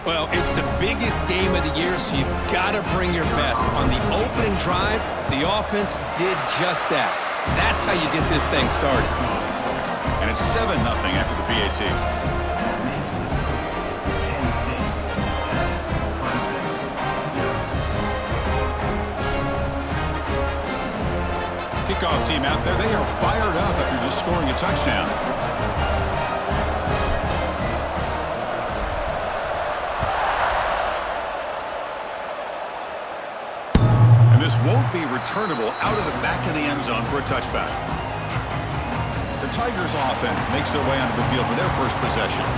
Well, it's the biggest game of the year, so you've got to bring your best. On the opening drive, the offense did just that. That's how you get this thing started. And it's 7-0 after the PAT. Kickoff team out there, they are fired up after just scoring a touchdown. And this won't be returnable out of the back of the end zone for a touchback. The Tigers offense makes their way onto the field for their first possession.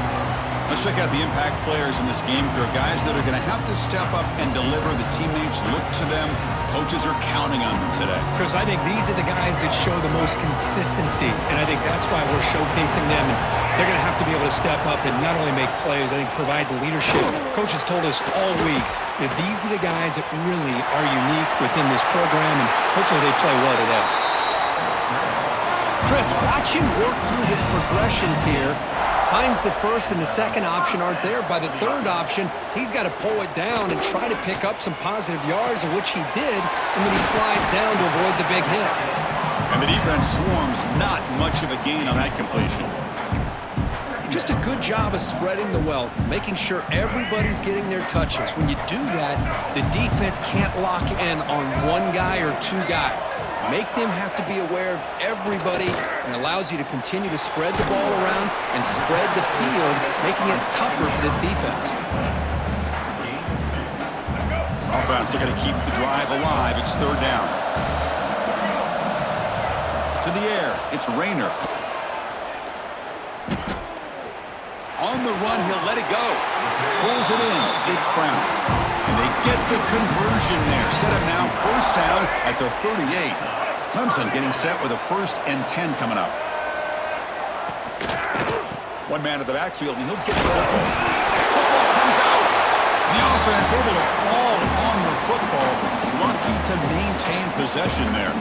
Let's check out the impact players in this game. There are guys that are going to have to step up and deliver. The teammates look to them. Coaches are counting on them today. Chris, I think these are the guys that show the most consistency, and I think that's why we're showcasing them. And they're going to have to be able to step up and not only make plays, I think provide the leadership. Coaches told us all week that these are the guys that really are unique within this program, and hopefully they play well today. Chris, watch him work through his progressions here. Finds the first and the second option aren't there. By the third option, he's got to pull it down and try to pick up some positive yards, of which he did, and then he slides down to avoid the big hit. And the defense swarms, not much of a gain on that completion. Just a good job of spreading the wealth, making sure everybody's getting their touches. When you do that, the defense can't lock in on one guy or two guys. Make them have to be aware of everybody, and allows you to continue to spread the ball around and spread the field, making it tougher for this defense. Offense looking to keep the drive alive. It's third down. To the air, it's Rayner. On the run, he'll let it go. Pulls it in. It's Brown. And they get the conversion there. Set up now, first down at the 38. Clemson getting set with a 1st and 10 coming up. One man at the backfield, and he'll get the football. Football comes out. The offense able to fall on the football. Lucky to maintain possession there.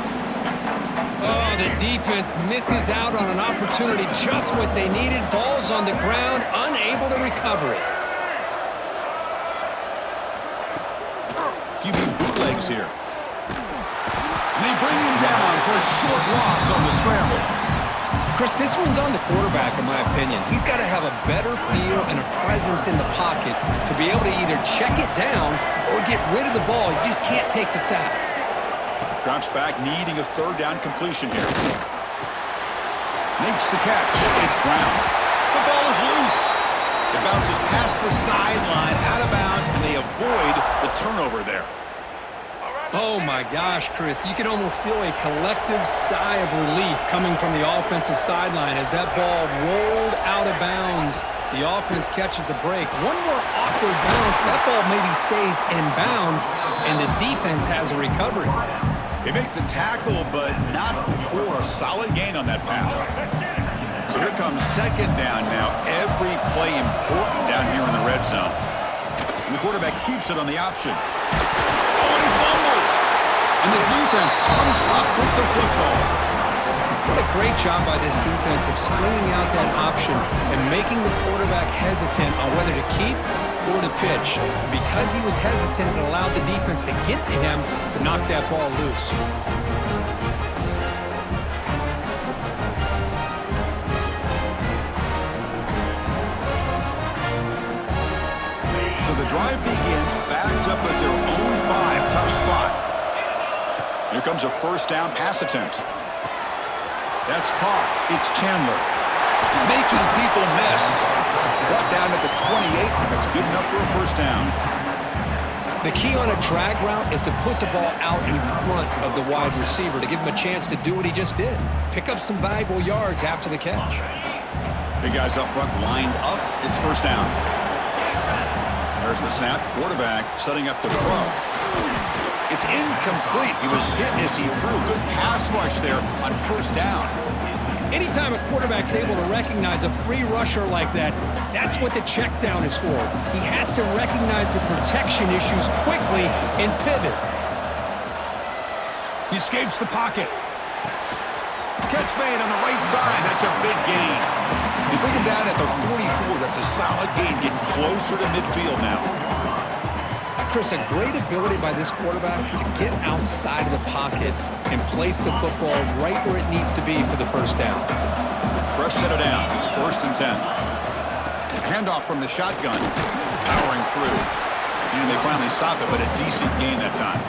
Oh, the defense misses out on an opportunity, just what they needed. Ball's on the ground, unable to recover it. QB bootlegs here. And they bring him down for a short loss on the scramble. Chris, this one's on the quarterback, in my opinion. He's got to have a better feel and a presence in the pocket to be able to either check it down or get rid of the ball. You just can't take the sack. Drops back, needing a third down completion here. Makes the catch. It's Brown. The ball is loose. It bounces past the sideline, out of bounds, and they avoid the turnover there. Oh, my gosh, Chris. You can almost feel a collective sigh of relief coming from the offensive sideline as that ball rolled out of bounds. The offense catches a break. One more awkward bounce. That ball maybe stays in bounds, and the defense has a recovery. They make the tackle, but not for a solid gain on that pass. So here comes second down now. Every play important down here in the red zone. And the quarterback keeps it on the option. Oh, and he fumbles. And the defense comes up with the football. What a great job by this defense of stringing out that option and making the quarterback hesitant on whether to keep or to pitch. Because he was hesitant, it allowed the defense to get to him to knock that ball loose. So the drive begins backed up at their own 5. Tough spot. Here comes a first down pass attempt. That's caught. It's Chandler. Making people miss. Brought down at the 28, and that's good enough for a first down. The key on a drag route is to put the ball out in front of the wide receiver to give him a chance to do what he just did. Pick up some valuable yards after the catch. Big guys up front lined up. It's first down. There's the snap. Quarterback setting up the throw. It's incomplete. He was hit as he threw. Good pass rush there on first down. Anytime a quarterback's able to recognize a free rusher like that, that's what the check down is for. He has to recognize the protection issues quickly and pivot. He escapes the pocket. Catch made on the right side. That's a big gain. They bring him down at the 44. That's a solid gain, getting closer to midfield now. Chris, a great ability by this quarterback to get outside of the pocket and place the football right where it needs to be for the first down. Fresh set of downs. It's 1st and 10. A handoff from the shotgun. Powering through. And they finally stop it, but a decent gain that time.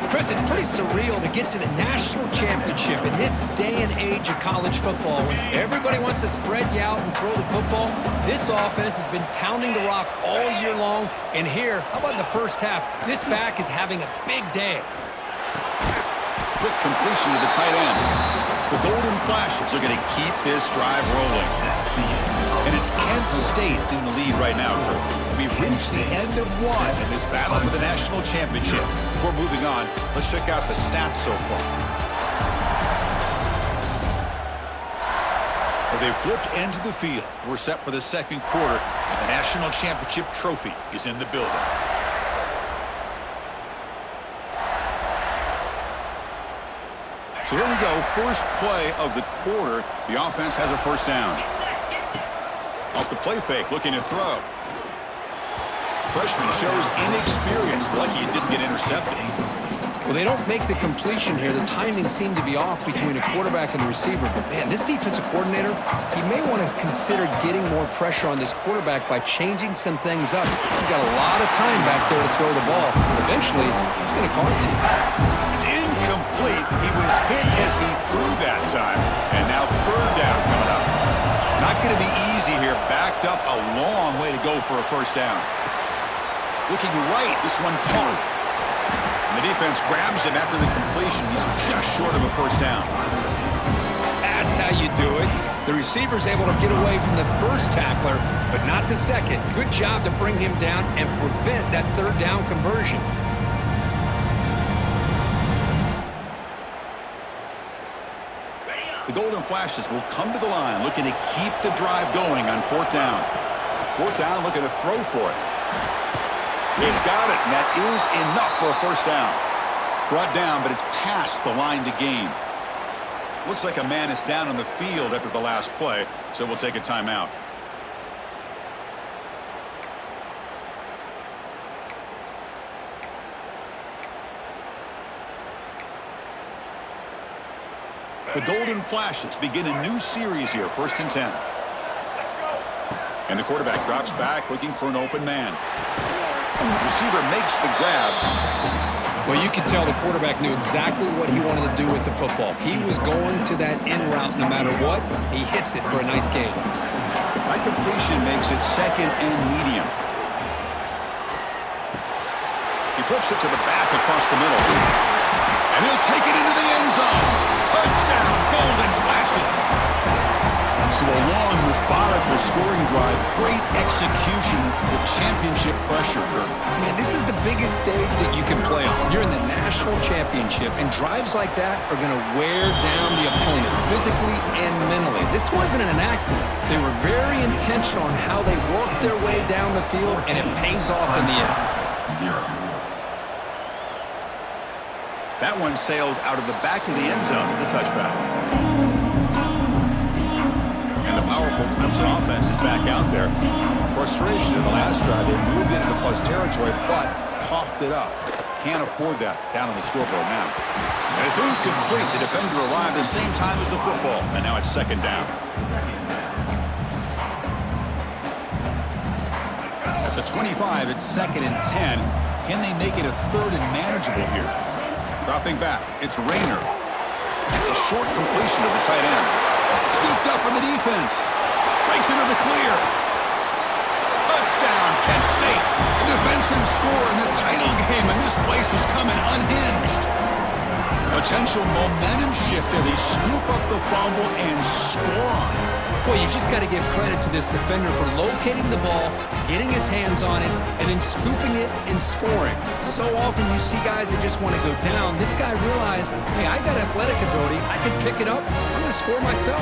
Chris, it's pretty surreal to get to the national championship in this day and age of college football when everybody wants to spread you out and throw the football. This offense has been pounding the rock all year long, and here, how about in the first half, this back is having a big day. Quick completion to the tight end. The Golden Flashes are going to keep this drive rolling. And it's Kent State in the lead right now, Kirk. We've reached the end of one in this battle for the national championship. Before moving on, let's check out the stats so far. Well, they've flipped into the field. We're set for the second quarter, and the national championship trophy is in the building. So here we go, first play of the quarter. The offense has a first down. Off the play fake, looking to throw. Freshman shows inexperience. Lucky it didn't get intercepted. Well, they don't make the completion here. The timing seemed to be off between a quarterback and the receiver. But, man, this defensive coordinator, he may want to consider getting more pressure on this quarterback by changing some things up. You've got a lot of time back there to throw the ball. Eventually, it's going to cost you. It's incomplete. He was hit as he threw that time. And now third down coming up. Not going to be easy here. Backed up a long way to go for a first down. Looking right, this one caught. And the defense grabs him after the completion. He's just short of a first down. That's how you do it. The receiver's able to get away from the first tackler, but not the second. Good job to bring him down and prevent that third down conversion. The Golden Flashes will come to the line, looking to keep the drive going on fourth down. Fourth down, looking to throw for it. He's got it, and that is enough for a first down. Brought down, but it's past the line to gain. Looks like a man is down on the field after the last play, so we'll take a timeout. The Golden Flashes begin a new series here, 1st and 10. And the quarterback drops back, looking for an open man. Receiver makes the grab. Well, you could tell the quarterback knew exactly what he wanted to do with the football. He was going to that in route no matter what. He hits it for a nice gain. By completion makes it 2nd and medium. He flips it to the back across the middle. And he'll take it into the end zone. Touchdown, Golden Flashes. So a long, methodical scoring drive. Great execution with championship pressure, Kirk. Man, this is the biggest stage that you can play on. You're in the national championship, and drives like that are going to wear down the opponent physically and mentally. This wasn't an accident. They were very intentional on how they worked their way down the field, and it pays off in the end. That one sails out of the back of the end zone at the touchback. And the powerful Clemson offense is back out there. Frustration in the last drive. They moved it into plus territory, but coughed it up. Can't afford that down on the scoreboard now. And it's incomplete. The defender arrived at the same time as the football, and now it's 2nd down. At the 25, it's 2nd and 10. Can they make it a 3rd and manageable here? Dropping back, it's Rayner. A short completion to the tight end. Scooped up on the defense. Breaks into the clear. Touchdown, Kent State. A defensive score in the title game, and this place is coming unhinged. Potential momentum shift there. They scoop up the fumble and score on it. Boy, you just got to give credit to this defender for locating the ball, getting his hands on it, and then scooping it and scoring. So often you see guys that just want to go down. This guy realized, hey, I got athletic ability. I can pick it up. I'm going to score myself.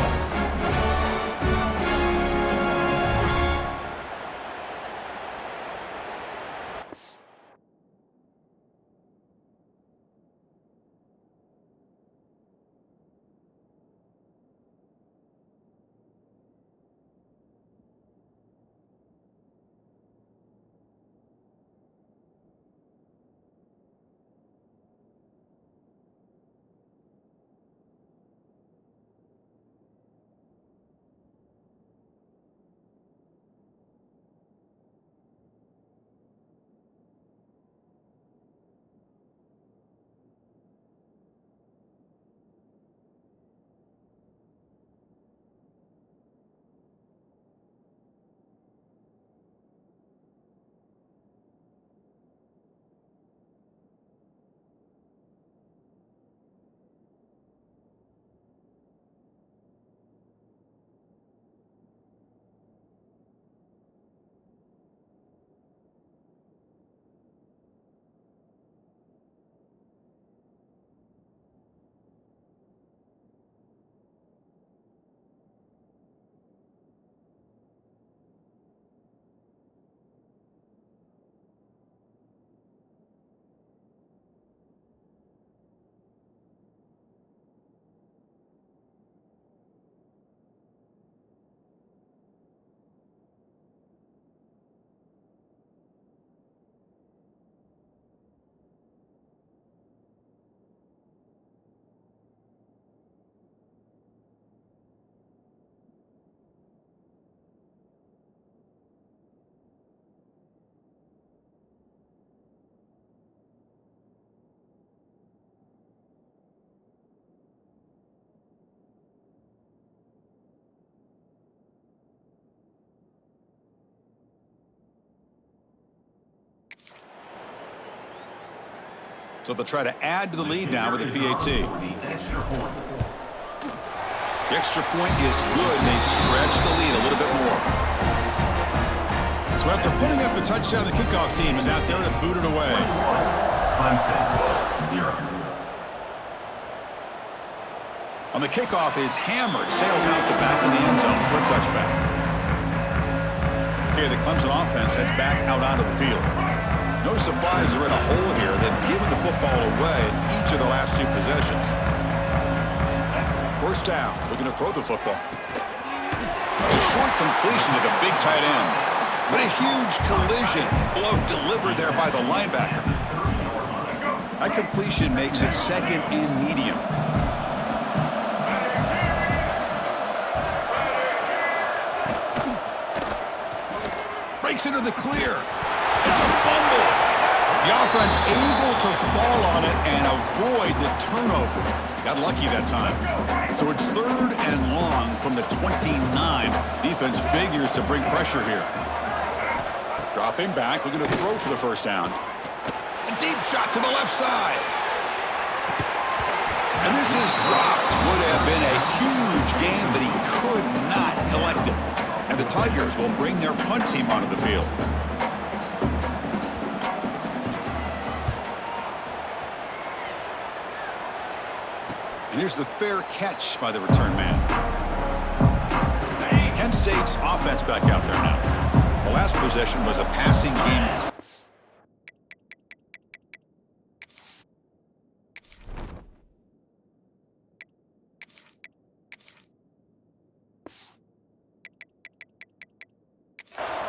So they'll try to add to the lead now with a PAT. The extra point is good, and they stretch the lead a little bit more. So after putting up a touchdown, the kickoff team is out there to boot it away. Clemson, 0. On the kickoff is hammered, sails out the back of the end zone for a touchback. Okay, the Clemson offense heads back out onto the field. No surprise they're in a hole here. They've given the football away in each of the last 2 possessions. First down, looking to throw the football. It's a short completion to the big tight end. But a huge collision blow delivered there by the linebacker. That completion makes it 2nd and medium. Breaks into the clear. It's a fumble. The offense able to fall on it and avoid the turnover. Got lucky that time. So it's 3rd and long from the 29. Defense figures to bring pressure here. Dropping back, looking to throw for the first down. A deep shot to the left side. And this is dropped. Would have been a huge game, but he could not collect it. And the Tigers will bring their punt team onto the field. And here's the fair catch by the return man. Kent State's offense back out there now. The last possession was a passing game.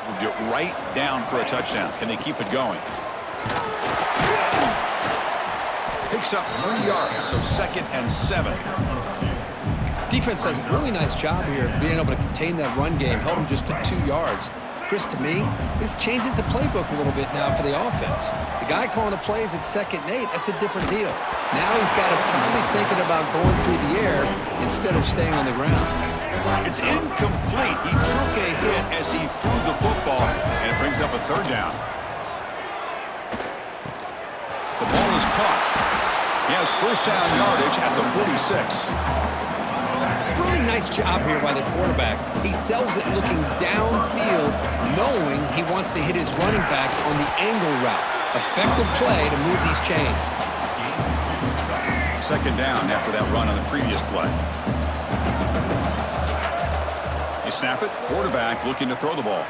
Moved it right down for a touchdown. Can they keep it going? Picks up 3 yards, so 2nd and 7. Defense does a really nice job here of being able to contain that run game, held them just to 2 yards. Chris, to me, this changes the playbook a little bit now for the offense. The guy calling the plays at 2nd and 8, that's a different deal. Now he's got to probably thinking about going through the air instead of staying on the ground. It's incomplete. He took a hit as he threw the football, and it brings up a 3rd down. The ball is caught. He has first down yardage at the 46. Really nice job here by the quarterback. He sells it looking downfield, knowing he wants to hit his running back on the angle route. Effective play to move these chains. 2nd down after that run on the previous play. You snap it, quarterback looking to throw the ball.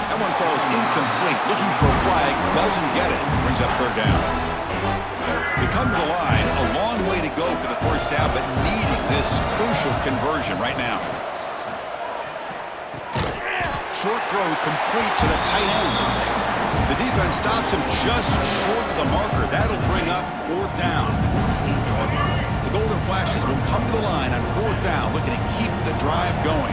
That one falls incomplete, looking for a flag, doesn't get it. Brings up 3rd down. They come to the line, a long way to go for the first down, but needing this crucial conversion right now. Short throw complete to the tight end. The defense stops him just short of the marker. That'll bring up 4th down. The Golden Flashes will come to the line on 4th down, looking to keep the drive going.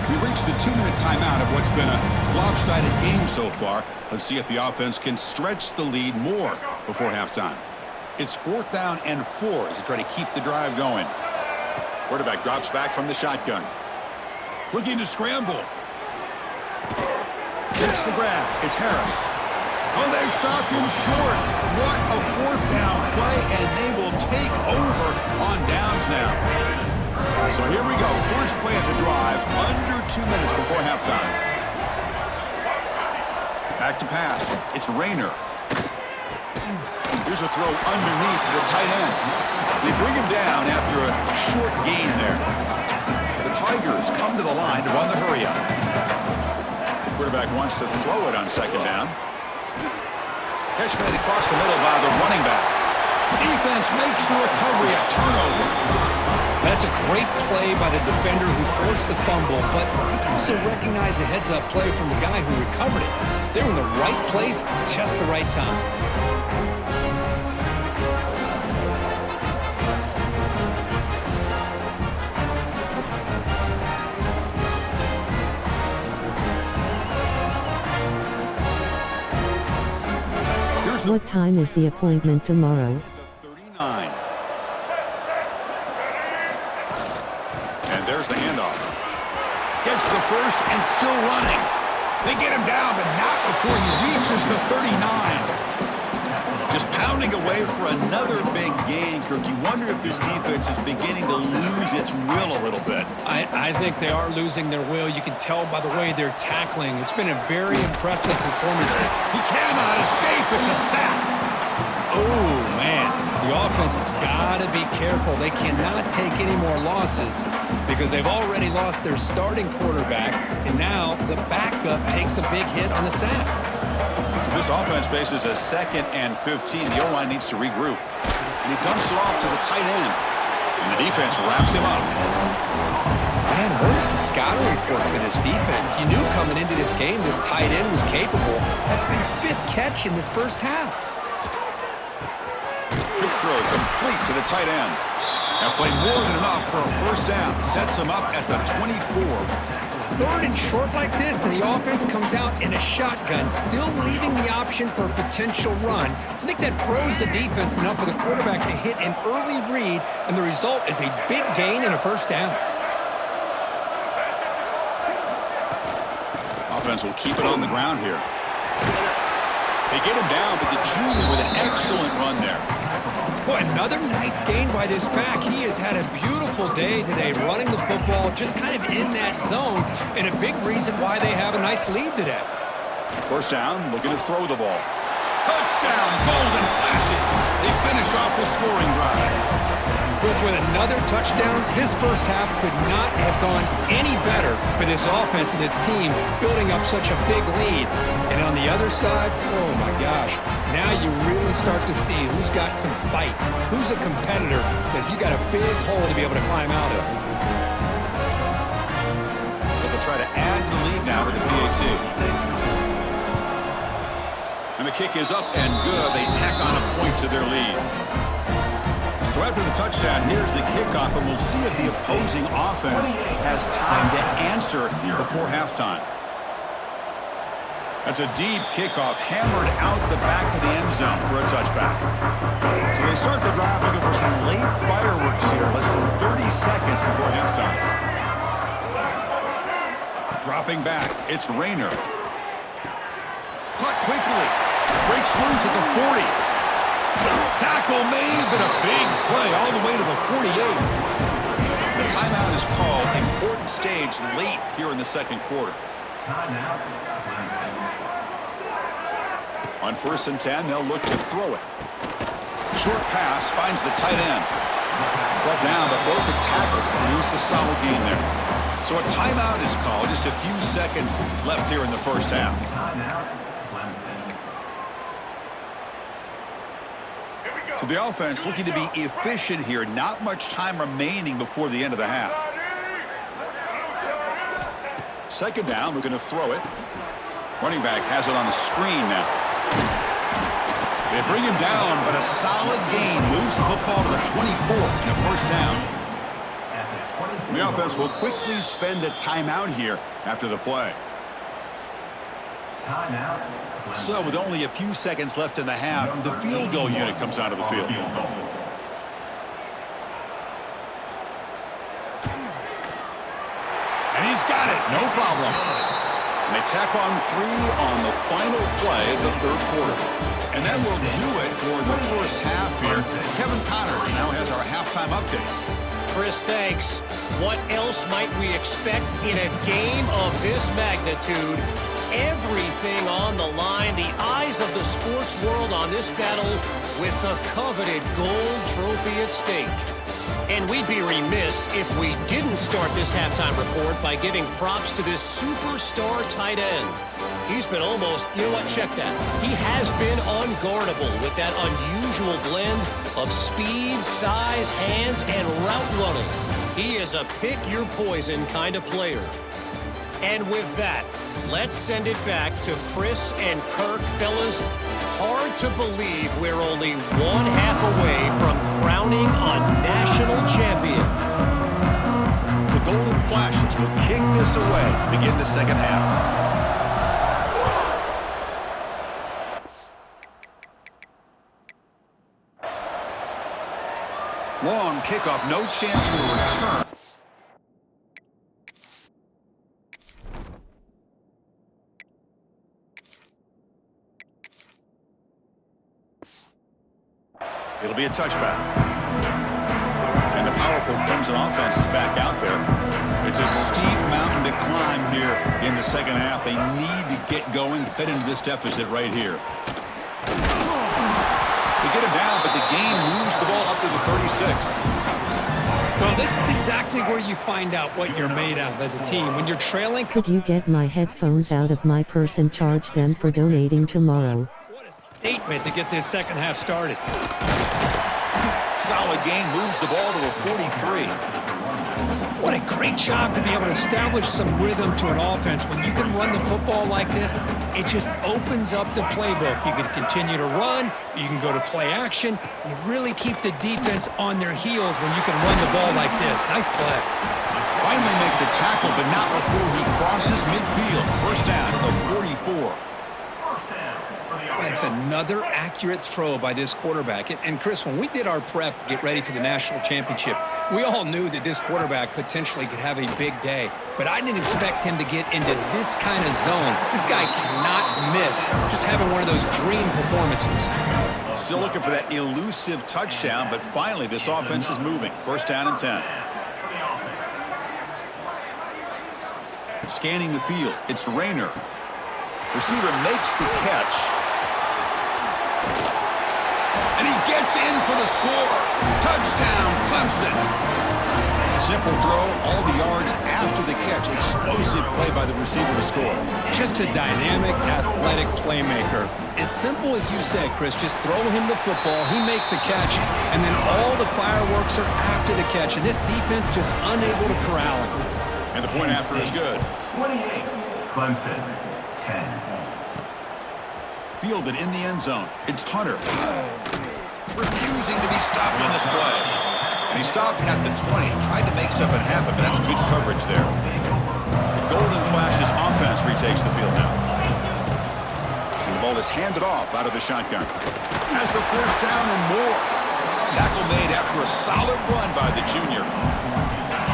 We've reached the 2-minute timeout of what's been a lopsided game so far. Let's see if the offense can stretch the lead more before halftime. It's 4th down and 4 as they try to keep the drive going. Quarterback drops back from the shotgun. Looking to scramble. Gets the grab. It's Harris. Oh, they've stopped him short. What a 4th down play, and they will take over on downs now. So here we go. First play of the drive. Under 2 minutes before halftime. Back to pass. It's Rayner. Here's a throw underneath the tight end. They bring him down after a short gain there. The Tigers come to the line to run the hurry up. Quarterback wants to throw it on 2nd down. Catch made across the middle by the running back. Defense makes the recovery, a turnover. That's a great play by the defender who forced the fumble, but let's also recognize the heads-up play from the guy who recovered it. They were in the right place, just the right time. What time is the appointment tomorrow? 39. And there's the handoff. Gets the first and still running. They get him down, but not before he reaches the 39. Just pounding away for another big gain, Kirk. You wonder if this defense is beginning to lose its will a little bit. I think they are losing their will. You can tell by the way they're tackling. It's been a very impressive performance. He cannot escape. It's a sack. Oh, man. The offense has got to be careful. They cannot take any more losses because they've already lost their starting quarterback, and now the backup takes a big hit on the sack. This offense faces a 2nd and 15. The O-line needs to regroup. And he dumps it off to the tight end. And the defense wraps him up. Man, what is the scouting report for this defense? You knew coming into this game this tight end was capable. That's his 5th catch in this first half. Quick throw complete to the tight end. That played more than enough for a first down. Sets him up at the 24. 3rd and short like this, and the offense comes out in a shotgun, still leaving the option for a potential run. I think that throws the defense enough for the quarterback to hit an early read, and the result is a big gain and a first down. Offense will keep it on the ground here. They get him down, but the junior with an excellent run there. Boy, another nice gain by this back. He has had a beautiful day today running the football, just kind of in that zone, and a big reason why they have a nice lead today. First down, looking to throw the ball. Touchdown, golden flashes. They finish off the scoring drive. Chris, with another touchdown, this first half could not have gone any better for this offense and this team, building up such a big lead. And on the other side, oh my gosh, now you really start to see who's got some fight, who's a competitor, because you got a big hole to be able to climb out of. They'll try to add the lead now with the PAT. And the kick is up and good. They tack on a point to their lead. So after the touchdown, here's the kickoff, and we'll see if the opposing offense has time to answer before halftime. That's a deep kickoff, hammered out the back of the end zone for a touchback. So they start the drive looking for some late fireworks here, less than 30 seconds before halftime. Dropping back, it's Rayner. Caught quickly, breaks loose at the 40. Tackle made, but a big play all the way to the 48. The timeout is called. Important stage late here in the second quarter. On 1st and 10, they'll look to throw it. Short pass finds the tight end. Brought down, but both the tackles produce a solid gain there. So a timeout is called. Just a few seconds left here in the first half. So the offense looking to be efficient here. Not much time remaining before the end of the half. Second down, we're going to throw it. Running back has it on the screen now. They bring him down, but a solid gain moves the football to the 24 and a first down. And the offense will quickly spend a timeout here after the play. So with only a few seconds left in the half, the field goal unit comes out of the field. And he's got it, no problem. And they tack on 3 on the final play of the third quarter. And that will do it for the first half here. Kevin Connors now has our halftime update. Chris, thanks. What else might we expect in a game of this magnitude? Everything on the line, the eyes of the sports world on this battle with the coveted gold trophy at stake. And we'd be remiss if we didn't start this halftime report by giving props to this superstar tight end. He's been almost, you know what, check that. He has been unguardable with that unusual blend of speed, size, hands, and route running. He is a pick-your-poison kind of player. And with that, let's send it back to Chris and Kirk. Fellas, hard to believe we're only one half away from crowning a national champion. The Golden Flashes will kick this away to begin the second half. Long kickoff, no chance for a return. It'll be a touchback. And the powerful Clemson offense is back out there. It's a steep mountain to climb here in the second half. They need to get going, cut into this deficit right here. They get him down, but the gain moves the ball up to the 36. Well, this is exactly where you find out what you're made of as a team. When you're trailing... Could you get my headphones out of my purse and charge them for donating tomorrow? What a statement to get this second half started. Solid gain, moves the ball to a 43. What a great job to be able to establish some rhythm to an offense. When you can run the football like this, it just opens up the playbook. You can continue to run. You can go to play action. You really keep the defense on their heels when you can run the ball like this. Nice play. Finally make the tackle, but not before he crosses midfield. First down at the 44. It's another accurate throw by this quarterback. And Chris, when we did our prep to get ready for the national championship, we all knew that this quarterback potentially could have a big day. But I didn't expect him to get into this kind of zone. This guy cannot miss just having one of those dream performances. Still looking for that elusive touchdown, but finally this offense is moving. First down and 10. Scanning the field, it's Rayner. Receiver makes the catch. And he gets in for the score. Touchdown, Clemson. Simple throw, all the yards after the catch. Explosive play by the receiver to score. Just a dynamic, athletic playmaker. As simple as you said, Chris, just throw him the football, he makes a catch, and then all the fireworks are after the catch. And this defense just unable to corral him. And the point after is good. 28, Clemson, 10. Fielded in the end zone. It's Hunter. Refusing to be stopped on this play. And he stopped at the 20. Tried to make something happen, but that's good coverage there. The Golden Flashes offense retakes the field now. And the ball is handed off out of the shotgun. Has the first down and more. Tackle made after a solid run by the junior.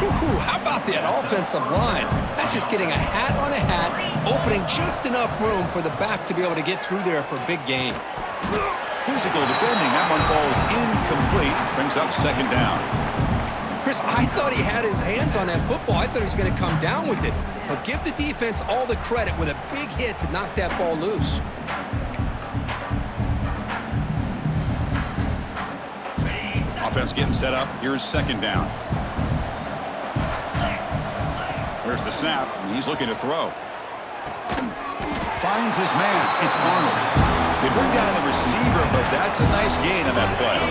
How about that offensive line? That's just getting a hat on a hat, opening just enough room for the back to be able to get through there for a big gain. Physical defending. That one falls incomplete. Brings up second down. Chris, I thought he had his hands on that football. I thought he was going to come down with it. But give the defense all the credit with a big hit to knock that ball loose. Offense getting set up. Here's second down. There's the snap, and he's looking to throw. Finds his man. It's Arnold. They bring down the receiver, but that's a nice gain on that play.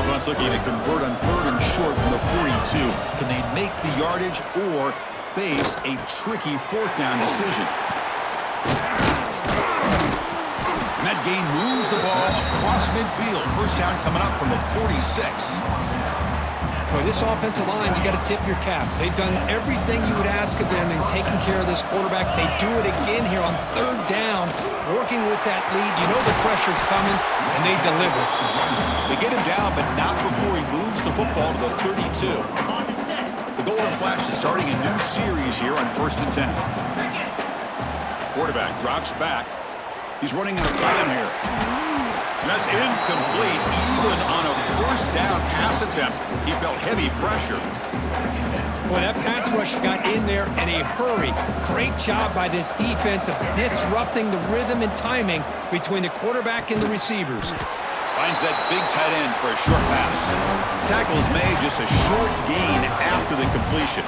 Offense looking to convert on third and short from the 42. Can they make the yardage or face a tricky fourth down decision? And that gain moves the ball across midfield. First down coming up from the 46. Boy, this offensive line, you got to tip your cap. They've done everything you would ask of them in taking care of this quarterback. They do it again here on third down, working with that lead. You know the pressure's coming, and they deliver. They get him down, but not before he moves the football to the 32. The Golden Flash is starting a new series here on first and 10. Quarterback drops back. He's running out of time here. And that's incomplete, even on a first down pass attempt. He felt heavy pressure. Boy, that pass rush got in there in a hurry. Great job by this defense of disrupting the rhythm and timing between the quarterback and the receivers. Finds that big tight end for a short pass. Tackle is made, just a short gain after the completion.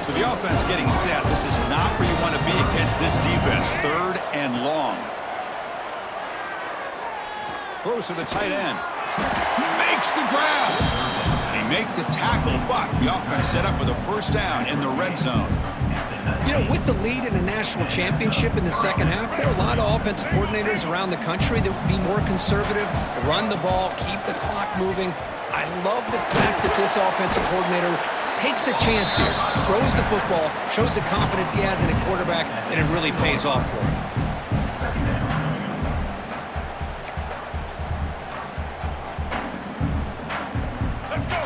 So the offense getting set. This is not where you want to be against this defense. Third and long. Throws to the tight end. He makes the grab. They make the tackle, but the offense set up with a first down in the red zone. You know, with the lead in the national championship in the second half, there are a lot of offensive coordinators around the country that would be more conservative, run the ball, keep the clock moving. I love the fact that this offensive coordinator takes a chance here, throws the football, shows the confidence he has in a quarterback, and it really pays off for him.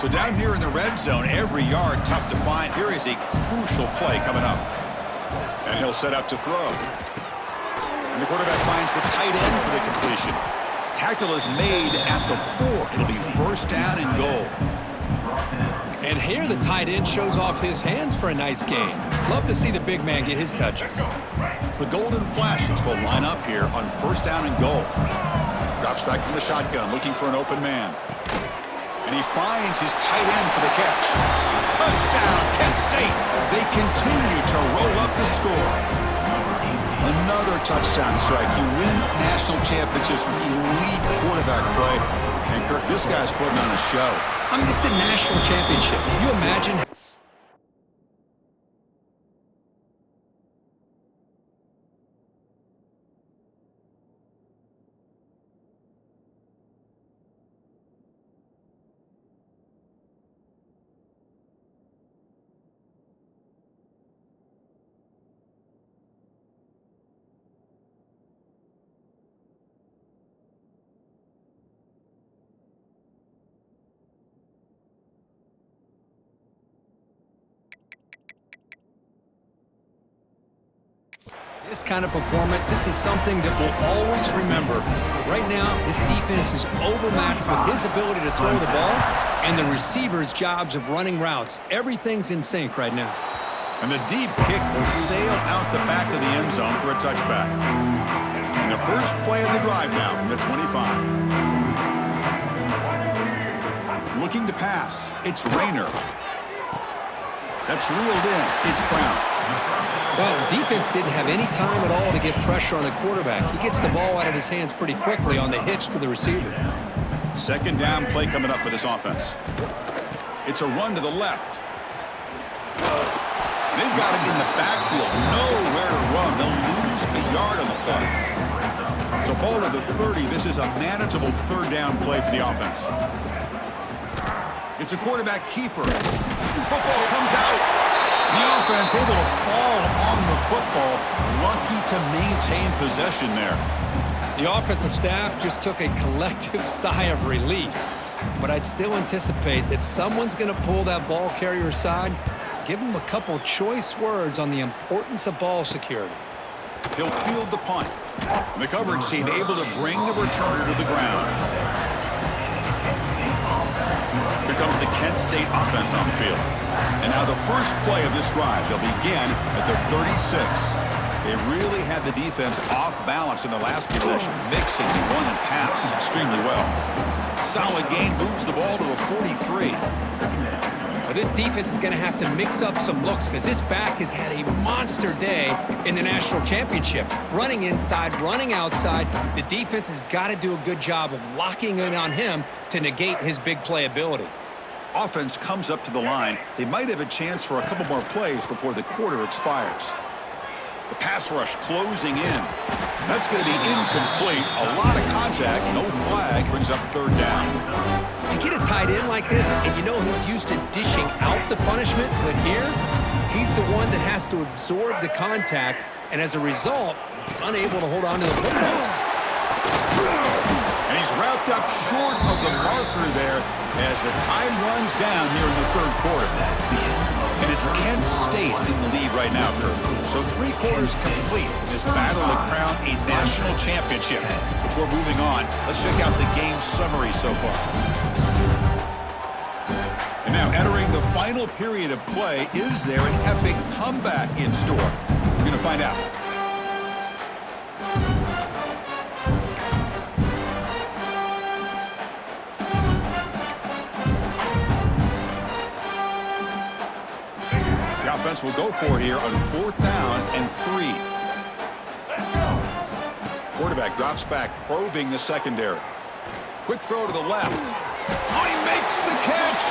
So down here in the red zone, every yard tough to find. Here is a crucial play coming up. And he'll set up to throw. And the quarterback finds the tight end for the completion. Tackle is made at the 4. It'll be first down and goal. And here the tight end shows off his hands for a nice gain. Love to see the big man get his touches. The Golden Flashes will line up here on first down and goal. Drops back from the shotgun, looking for an open man. And he finds his tight end for the catch. Touchdown, Kent State. They continue to roll up the score. Another touchdown strike. You win national championships with elite quarterback play. And, Kirk, this guy's putting on a show. I mean, this is a national championship. You imagine... This kind of performance, this is something that we'll always remember. But right now, this defense is overmatched with his ability to throw the ball and the receiver's jobs of running routes. Everything's in sync right now. And the deep kick will sail out the back of the end zone for a touchback. And the first play of the drive now from the 25. Looking to pass. It's Rayner. That's reeled in. It's Brown. Well, the defense didn't have any time at all to get pressure on the quarterback. He gets the ball out of his hands pretty quickly on the hitch to the receiver. Second down play coming up for this offense. It's a run to the left. They've got him in the backfield. Nowhere to run. They'll lose a yard on the play. So ball to the 30. This is a manageable third down play for the offense. It's a quarterback keeper. Football comes out. The offense able to fall on the football. Lucky to maintain possession there. The offensive staff just took a collective sigh of relief. But I'd still anticipate that someone's going to pull that ball carrier aside, give him a couple choice words on the importance of ball security. He'll field the punt. The coverage team able to bring the returner to the ground. Here comes the Kent State offense on the field. And now the first play of this drive, they'll begin at the 36. They really had the defense off balance in the last possession, mixing run and pass extremely well. Solid gain, moves the ball to a 43. Well, this defense is going to have to mix up some looks because this back has had a monster day in the national championship. Running inside, running outside. The defense has got to do a good job of locking in on him to negate his big playability. Offense comes up to the line. They might have a chance for a couple more plays before the quarter expires. The pass rush closing in. That's going to be incomplete. A lot of contact, no flag, brings up third down. You get a tight end like this, and you know he's used to dishing out the punishment, but here, he's the one that has to absorb the contact, and as a result, he's unable to hold on to the football. And he's wrapped up short of the marker there as the time runs down here in the third quarter. And it's Kent State in the lead right now, Kirk. So 3 quarters complete in this battle to crown a national championship. Before moving on, let's check out the game summary so far. And now entering the final period of play, is there an epic comeback in store? We're going to find out. Offense will go for here on 4th down and 3. Quarterback drops back, probing the secondary. Quick throw to the left. Oh, he makes the catch!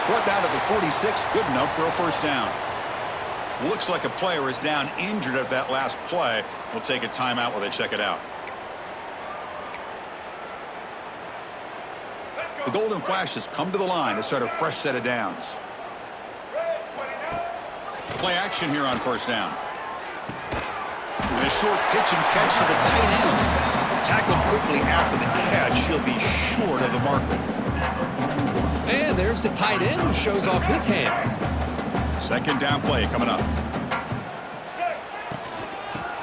Brought down to the 46, good enough for a first down. Looks like a player is down injured at that last play. We'll take a timeout while they check it out. The Golden Flashes come to the line to start a fresh set of downs. Play action here on first down. And a short pitch and catch to the tight end. Tackled quickly after the catch. He'll be short of the marker. And there's the tight end who shows off his hands. Second down play coming up.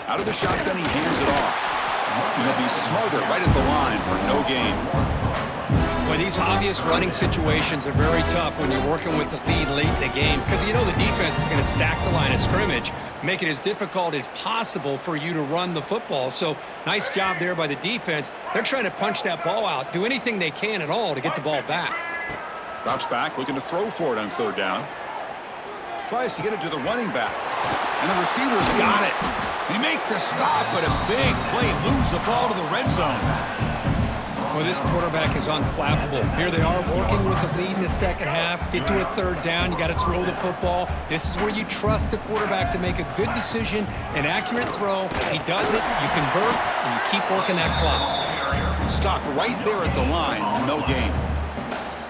Out of the shotgun, he hands it off. And he'll be smothered right at the line for no gain. Well, these obvious running situations are very tough when you're working with the lead late in the game because you know the defense is going to stack the line of scrimmage, make it as difficult as possible for you to run the football. So nice job there by the defense. They're trying to punch that ball out, do anything they can at all to get the ball back. Drops back, looking to throw for it on third down. Tries to get it to the running back. And the receiver's got it. They make the stop, but a big play moves the ball to the red zone. Well, this quarterback is unflappable. Here they are working with the lead in the second half. Get to a third down. You got to throw the football. This is where you trust the quarterback to make a good decision, an accurate throw. He does it, you convert, and you keep working that clock. Stopped right there at the line. No gain.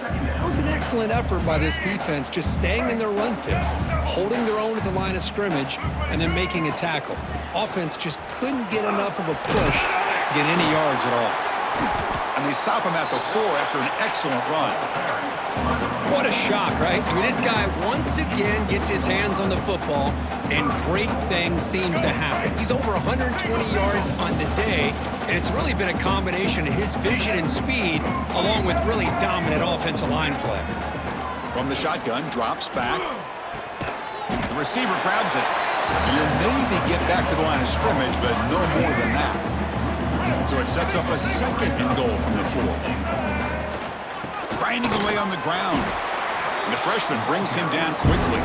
That was an excellent effort by this defense, just staying in their run fits, holding their own at the line of scrimmage, and then making a tackle. Offense just couldn't get enough of a push to get any yards at all. And they stop him at the 4 after an excellent run. What a shock, right? I mean, this guy once again gets his hands on the football, and great things seems to happen. He's over 120 yards on the day, and it's really been a combination of his vision and speed, along with really dominant offensive line play. From the shotgun, drops back. The receiver grabs it. And he'll maybe get back to the line of scrimmage, but no more than that. So it sets up a second and goal from the 4. Grinding away on the ground. And the freshman brings him down quickly.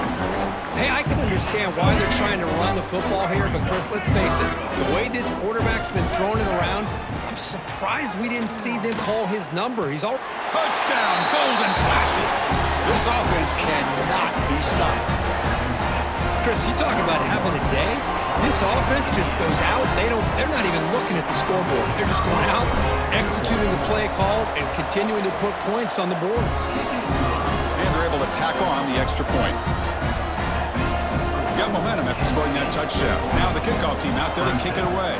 Hey, I can understand why they're trying to run the football here, but Chris, let's face it, the way this quarterback's been throwing it around, I'm surprised we didn't see them call his number. He's all Touchdown, golden flashes. This offense cannot be stopped. Chris, you talk about having a day. This offense just goes out. They're not even looking at the scoreboard. They're just going out, executing the play call, and continuing to put points on the board. And they're able to tack on the extra point. Got momentum after scoring that touchdown. Now the kickoff team out there to kick it away.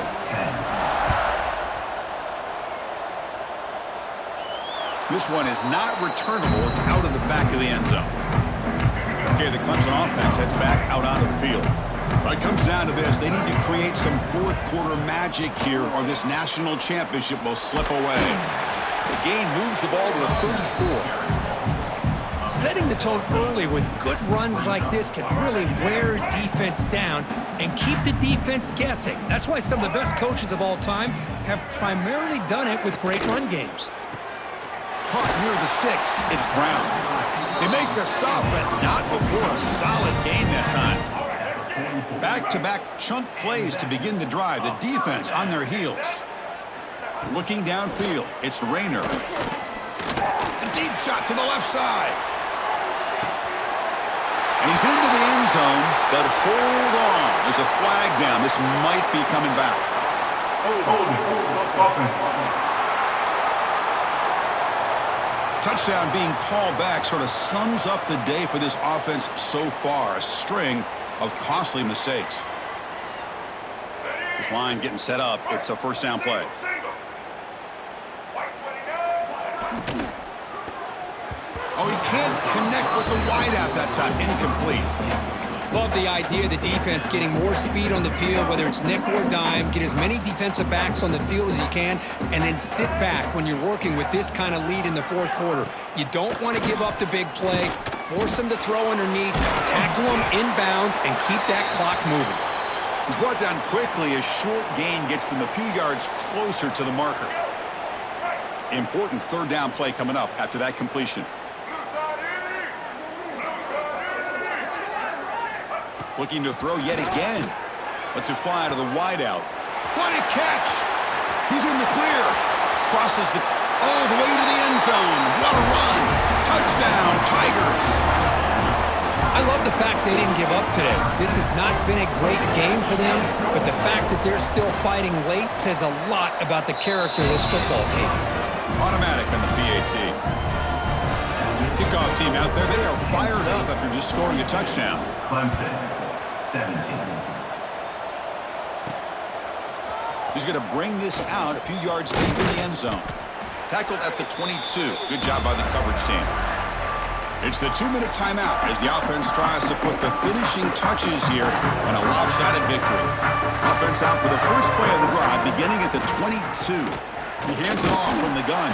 This one is not returnable. It's out of the back of the end zone. Okay, the Clemson offense heads back out onto the field. But it comes down to this. They need to create some fourth quarter magic here or this national championship will slip away. The gain moves the ball to the 34. Setting the tone early with good runs like this can really wear defense down and keep the defense guessing. That's why some of the best coaches of all time have primarily done it with great run games. Caught near the sticks. It's Brown. They make the stop, but not before a solid gain that time. Back-to-back chunk plays to begin the drive. The defense on their heels. Looking downfield, it's Rayner. A deep shot to the left side. And he's into the end zone, but hold on. There's a flag down. This might be coming back. Touchdown being called back sort of sums up the day for this offense so far. A string of costly mistakes. This line getting set up. It's a first down play. Oh, he can't connect with the wideout that time. Incomplete. Love the idea of the defense getting more speed on the field, whether it's nickel or dime, get as many defensive backs on the field as you can, and then sit back when you're working with this kind of lead in the fourth quarter. You don't want to give up the big play, force them to throw underneath, tackle them inbounds, and keep that clock moving. He's brought down quickly. A short gain gets them a few yards closer to the marker. Important third down play coming up after that completion. Looking to throw yet again. Lets it fly to the wideout. What a catch! He's in the clear. Crosses all the way to the end zone. What a run! Touchdown, Tigers! I love the fact they didn't give up today. This has not been a great game for them, but the fact that they're still fighting late says a lot about the character of this football team. Automatic on the PAT. Kickoff team out there. They are fired up after just scoring a touchdown. Clemson, 17. He's going to bring this out a few yards deep in the end zone. Tackled at the 22. Good job by the coverage team. It's the 2-minute timeout as the offense tries to put the finishing touches here on a lopsided victory. Offense out for the first play of the drive, beginning at the 22. He hands it off from the gun.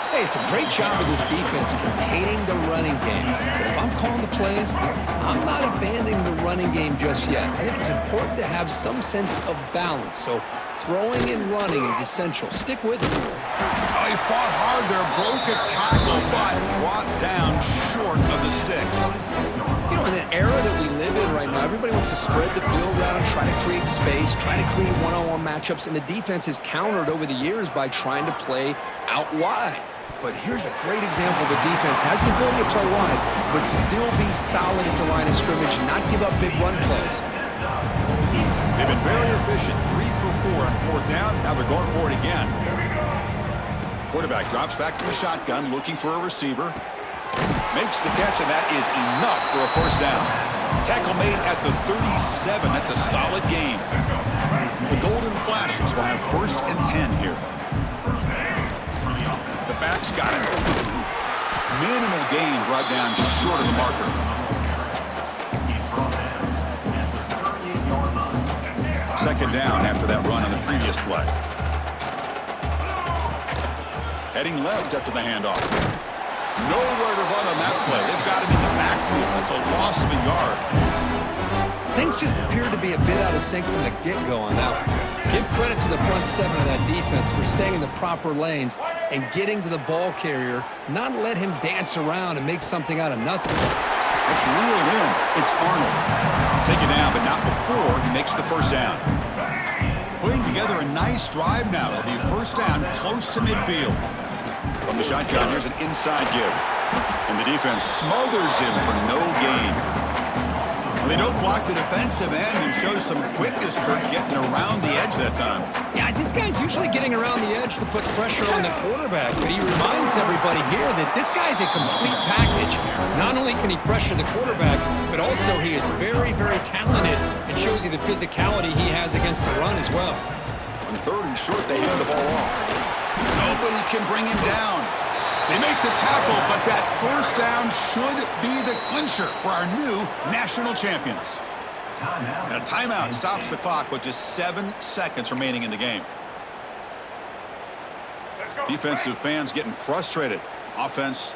Hey, it's a great job of this defense containing the running game. But if I'm calling the plays, I'm not abandoning the running game just yet. I think it's important to have some sense of balance. So throwing and running is essential. Stick with it. Oh, he fought hard there, broke a tackle, but brought down short of the sticks. You know, in an era that we live in right now, everybody wants to spread the field around, try to create space, try to create one-on-one matchups, and the defense is countered over the years by trying to play out wide. But here's a great example. The defense has the ability to play wide, but still be solid at the line of scrimmage and not give up big run plays. They've been very efficient. 3 for 4 on 4th down. Now they're going for it again. Quarterback drops back from the shotgun, looking for a receiver. Makes the catch, and that is enough for a first down. Tackle made at the 37. That's a solid gain. The Golden Flashes will have 1st and 10 here. The back's got it. Minimal gain brought down short of the marker. Second down after that run on the previous play. Heading left after the handoff. Nowhere to run on that play. They've got him in the backfield. That's a loss of a yard. Things just appear to be a bit out of sync from the get-go on that one. Give credit to the front 7 of that defense for staying in the proper lanes and getting to the ball carrier, not let him dance around and make something out of nothing. It's reeled in. It's Arnold. Taken down, but not before he makes the first down. Putting together a nice drive now. It'll be first down close to midfield. From the shotgun, here's an inside give. And the defense smothers him for no gain. Well, they don't block the defensive end and show some quickness, Kurt, getting around the edge that time. Yeah, this guy's usually getting around the edge to put pressure on the quarterback, but he reminds everybody here that this guy's a complete package. Not only can he pressure the quarterback, but also he is very, very talented and shows you the physicality he has against the run as well. On 3rd and short, they hand the ball off. Nobody can bring him down. They make the tackle, but that first down should be the clincher for our new national champions. And a timeout stops the clock with just 7 seconds remaining in the game. Defensive fans getting frustrated. Offense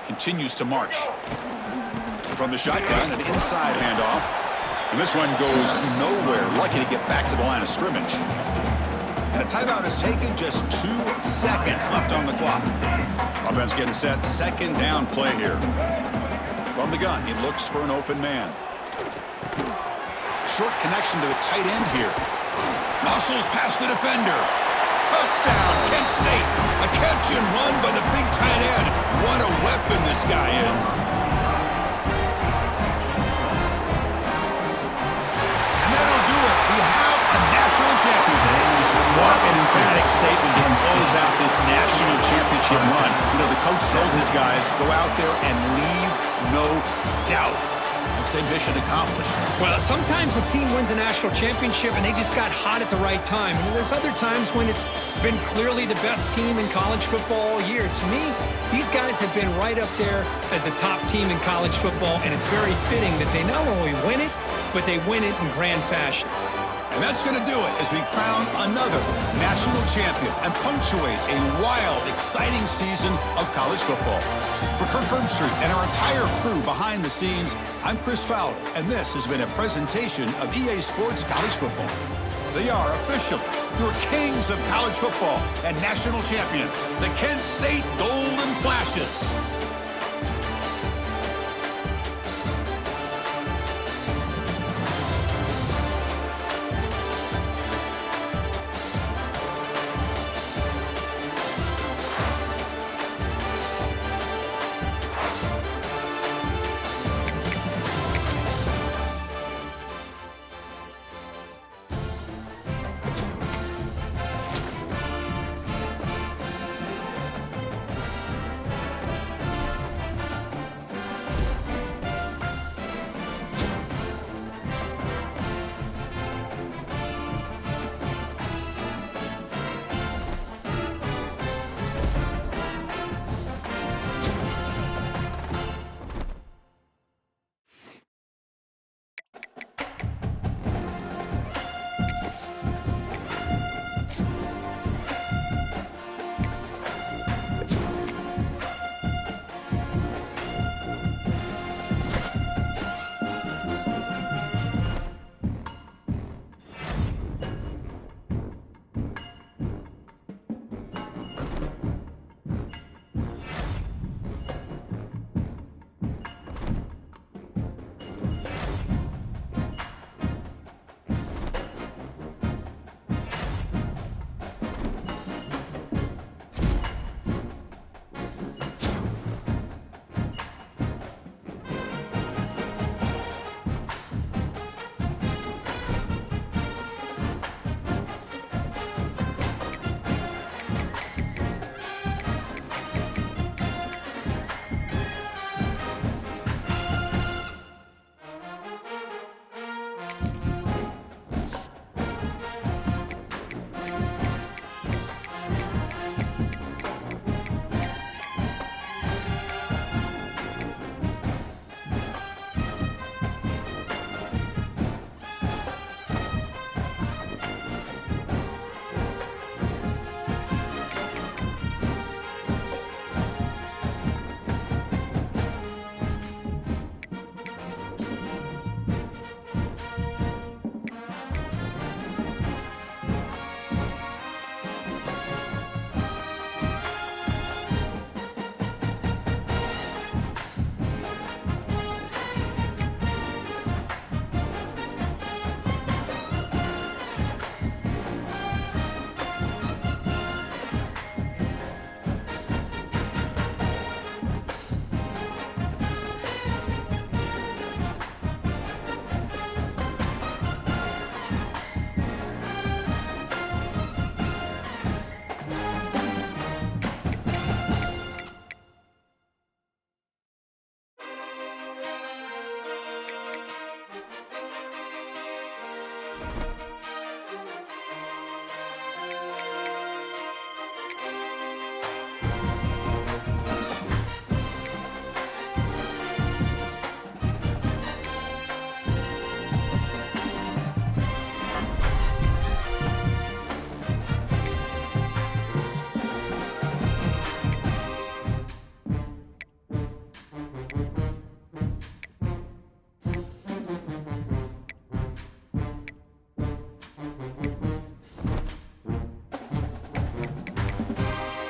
continues to march. And from the shotgun, an inside handoff. And this one goes nowhere. Lucky to get back to the line of scrimmage. And a timeout is taken, just 2 seconds left on the clock. Offense getting set, second down play here. From the gun, he looks for an open man. Short connection to the tight end here. Muscles past the defender. Touchdown, Kent State. A catch and run by the big tight end. What a weapon this guy is. And that'll do it. We have a national champion. What an emphatic statement to close out this national championship run. You know, the coach told his guys, go out there and leave no doubt. I'd say mission accomplished. Well, sometimes a team wins a national championship and they just got hot at the right time. And there's other times when it's been clearly the best team in college football all year. To me, these guys have been right up there as a top team in college football, and it's very fitting that they not only win it, but they win it in grand fashion. And that's going to do it as we crown another national champion and punctuate a wild, exciting season of college football. For Kirk Herbstreit and our entire crew behind the scenes, I'm Chris Fowler, and this has been a presentation of EA Sports College Football. They are officially your kings of college football and national champions, the Kent State Golden Flashes.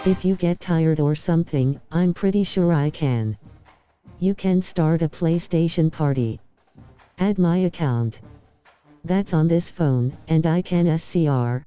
If you get tired or something, I'm pretty sure I can. You can start a PlayStation party. Add my account. That's on this phone, and I can SCR.